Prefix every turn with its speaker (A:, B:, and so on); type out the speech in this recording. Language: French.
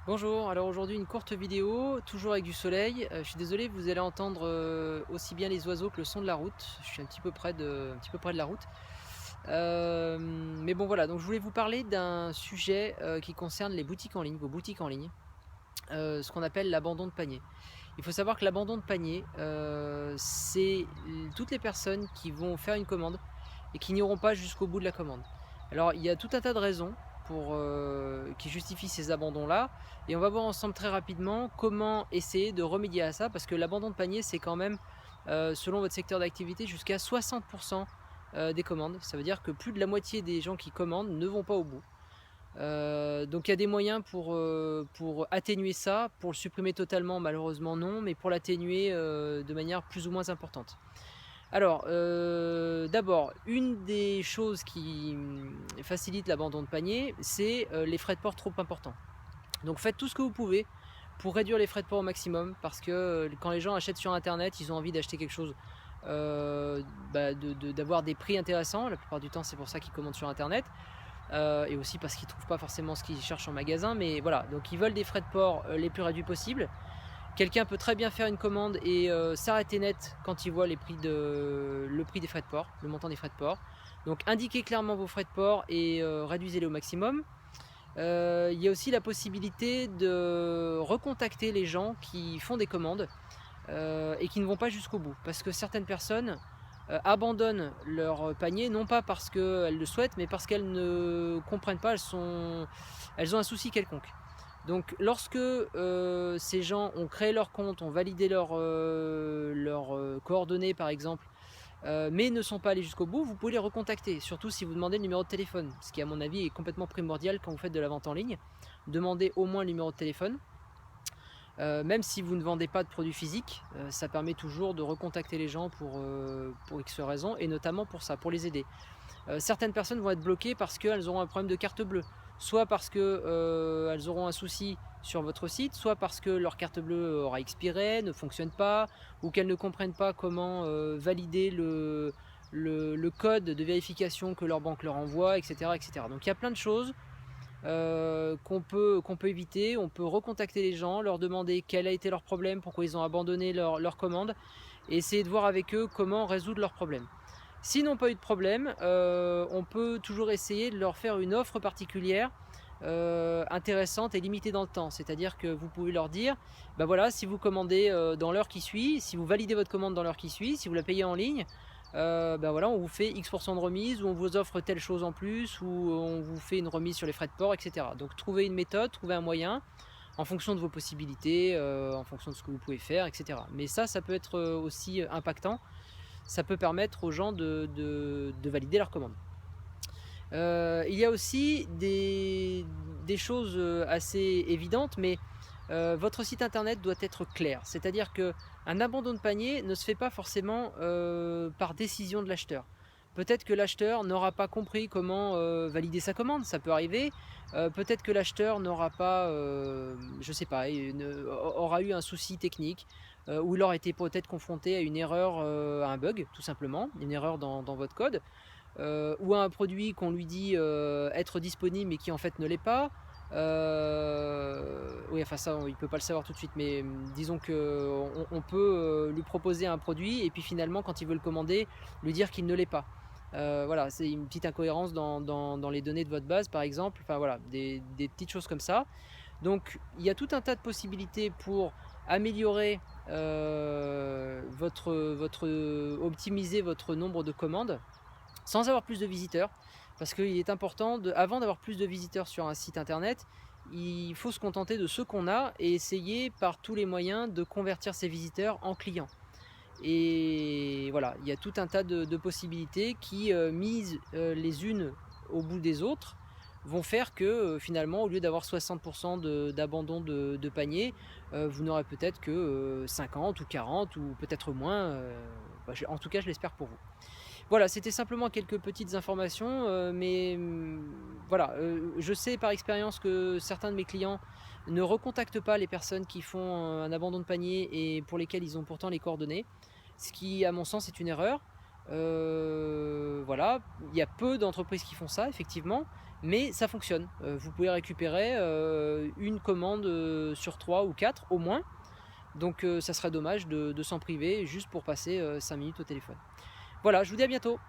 A: Bonjour, alors aujourd'hui une courte vidéo, toujours avec du soleil. Je suis désolé, vous allez entendre aussi bien les oiseaux que le son de la route. Je suis un petit peu près de la route. Mais bon voilà, donc je voulais vous parler d'un sujet qui concerne les boutiques en ligne, vos boutiques en ligne, ce qu'on appelle l'abandon de panier. Il faut savoir que l'abandon de panier, c'est toutes les personnes qui vont faire une commande et qui n'iront pas jusqu'au bout de la commande. Alors il y a tout un tas de raisons qui justifient ces abandons-là, et on va voir ensemble très rapidement comment essayer de remédier à ça, parce que l'abandon de panier, c'est quand même, selon votre secteur d'activité, jusqu'à 60% des commandes. Ça veut dire que plus de la moitié des gens qui commandent ne vont pas au bout. Donc il y a des moyens pour atténuer ça. Pour le supprimer totalement, malheureusement non, mais pour l'atténuer de manière plus ou moins importante. Alors, d'abord, une des choses qui facilite l'abandon de panier, c'est les frais de port trop importants. Donc faites tout ce que vous pouvez pour réduire les frais de port au maximum, parce que quand les gens achètent sur internet, ils ont envie d'acheter quelque chose, euh, d'avoir des prix intéressants. La plupart du temps, c'est pour ça qu'ils commandent sur internet. Et aussi parce qu'ils ne trouvent pas forcément ce qu'ils cherchent en magasin. Mais voilà, donc ils veulent des frais de port les plus réduits possibles. Quelqu'un peut très bien faire une commande et s'arrêter net quand il voit le prix des frais de port, le montant des frais de port. Donc indiquez clairement vos frais de port et réduisez-les au maximum. Il y a aussi la possibilité de recontacter les gens qui font des commandes et qui ne vont pas jusqu'au bout. Parce que certaines personnes abandonnent leur panier, non pas parce qu'elles le souhaitent, mais parce qu'elles ne comprennent pas, elles ont un souci quelconque. Donc lorsque ces gens ont créé leur compte, ont validé leurs coordonnées par exemple, mais ne sont pas allés jusqu'au bout, vous pouvez les recontacter, surtout si vous demandez le numéro de téléphone, ce qui à mon avis est complètement primordial quand vous faites de la vente en ligne. Demandez au moins le numéro de téléphone. Même si vous ne vendez pas de produits physiques, ça permet toujours de recontacter les gens pour X raisons, et notamment pour ça, pour les aider. Certaines personnes vont être bloquées parce qu'elles auront un problème de carte bleue, soit parce qu'elles auront un souci sur votre site, soit parce que leur carte bleue aura expiré, ne fonctionne pas, ou qu'elles ne comprennent pas comment valider le code de vérification que leur banque leur envoie, etc., etc. Donc il y a plein de choses qu'on peut éviter. On peut recontacter les gens, leur demander quel a été leur problème, pourquoi ils ont abandonné leur commande, et essayer de voir avec eux comment résoudre leurs problèmes. S'ils n'ont pas eu de problème, on peut toujours essayer de leur faire une offre particulière, intéressante et limitée dans le temps. C'est-à-dire que vous pouvez leur dire, bah voilà, si vous commandez dans l'heure qui suit, si vous validez votre commande dans l'heure qui suit, si vous la payez en ligne, bah voilà, on vous fait X% de remise, ou on vous offre telle chose en plus, ou on vous fait une remise sur les frais de port, etc. Donc trouvez une méthode, trouvez un moyen, en fonction de vos possibilités, en fonction de ce que vous pouvez faire, etc. Mais ça peut être aussi impactant. Ça peut permettre aux gens de valider leur commande. Il y a aussi des choses assez évidentes, mais votre site internet doit être clair. C'est-à-dire qu'un abandon de panier ne se fait pas forcément par décision de l'acheteur. Peut-être que l'acheteur n'aura pas compris comment valider sa commande, ça peut arriver. Peut-être que l'acheteur n'aura pas, je sais pas, aura eu un souci technique, ou il aura été peut-être confronté à une erreur, à un bug, tout simplement, une erreur dans votre code, ou à un produit qu'on lui dit être disponible mais qui en fait ne l'est pas. Oui, enfin ça, il peut pas le savoir tout de suite, mais disons que on peut lui proposer un produit et puis finalement, quand il veut le commander, lui dire qu'il ne l'est pas. Voilà, c'est une petite incohérence dans les données de votre base, par exemple. Enfin voilà, des petites choses comme ça. Donc il y a tout un tas de possibilités pour améliorer optimiser votre nombre de commandes sans avoir plus de visiteurs, parce qu'il est important, avant d'avoir plus de visiteurs sur un site internet, il faut se contenter de ceux qu'on a et essayer par tous les moyens de convertir ces visiteurs en clients. Et voilà, il y a tout un tas de possibilités qui, mises les unes au bout des autres, vont faire que finalement, au lieu d'avoir 60% d'abandon de panier, vous n'aurez peut-être que 50 ou 40 ou peut-être moins. En tout cas, je l'espère pour vous. Voilà, c'était simplement quelques petites informations, mais voilà, je sais par expérience que certains de mes clients ne recontactent pas les personnes qui font un abandon de panier et pour lesquelles ils ont pourtant les coordonnées, ce qui, à mon sens, est une erreur. Voilà, il y a peu d'entreprises qui font ça, effectivement, mais ça fonctionne. Vous pouvez récupérer une commande sur 3 ou 4 au moins, donc ça serait dommage de s'en priver juste pour passer 5 minutes au téléphone. Voilà, je vous dis à bientôt.